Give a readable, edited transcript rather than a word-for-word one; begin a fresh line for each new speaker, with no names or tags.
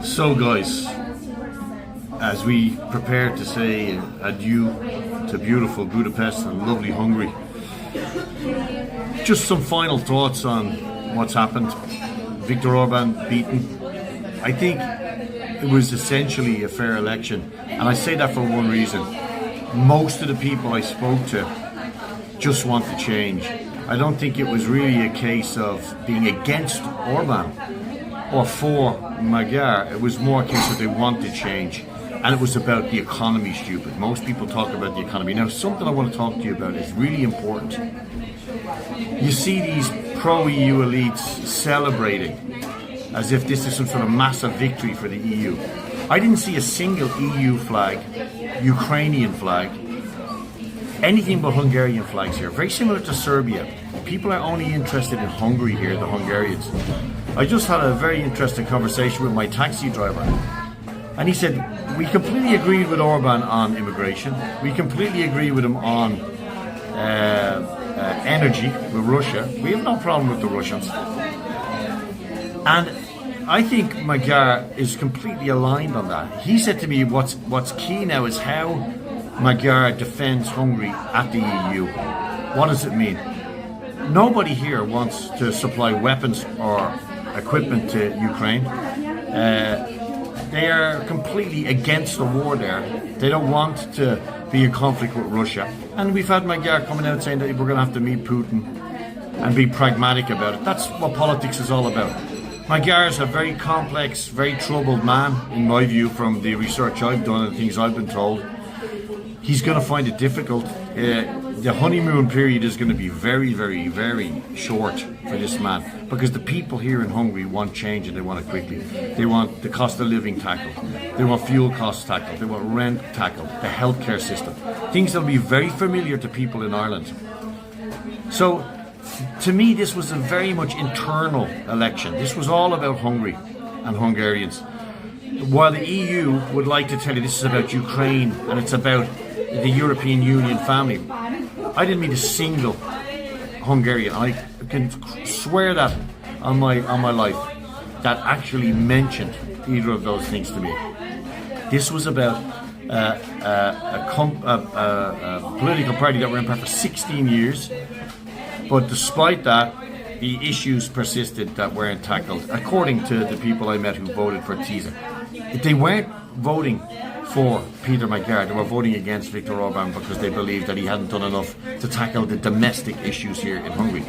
So guys, as we prepare to say adieu to beautiful Budapest and lovely Hungary, just some final thoughts on what's happened. Viktor Orbán beaten. I think it was essentially a fair election, and I say that for one reason. Most of the people I spoke to just want to change. I don't think it was really a case of being against Orban or for Magyar. It was more a case that they wanted change, and it was about the economy, stupid. Most people talk about the economy. Now, something I want to talk to you about is really important. You see these pro-EU elites celebrating as if this is some sort of massive victory for the EU. I didn't see a single EU flag, Ukrainian flag, anything but Hungarian flags here. Very similar to Serbia. People are only interested in Hungary here, the Hungarians. I just had a very interesting conversation with my taxi driver, and he said, we completely agreed with Orban on immigration. We completely agree with him on energy with Russia. We have no problem with the Russians. And I think Magyar is completely aligned on that. He said to me, what's key now is how Magyar defends Hungary at the EU. What does it mean? Nobody here wants to supply weapons or equipment to Ukraine. They are completely against the war there. They don't want to be in conflict with Russia. And we've had Magyar coming out saying that we're going to have to meet Putin and be pragmatic about it. That's what politics is all about. Magyar is a very complex, very troubled man, in my view, from the research I've done and the things I've been told. He's going to find it difficult. The honeymoon period is going to be very, very, very short for this man, because the people here in Hungary want change and they want it quickly. They want the cost of living tackled. They want fuel costs tackled. They want rent tackled. The healthcare system. Things that will be very familiar to people in Ireland. So, to me, this was a very much internal election. This was all about Hungary and Hungarians. While the EU would like to tell you this is about Ukraine and it's about the European Union family, I didn't meet a single Hungarian, I can swear that on my life, that actually mentioned either of those things to me. This was about a political party that were in power for 16 years, but despite that, the issues persisted that weren't tackled, according to the people I met who voted for tisza. If they weren't voting for Peter Magyar, they were voting against Viktor Orbán because they believed that he hadn't done enough to tackle the domestic issues here in Hungary.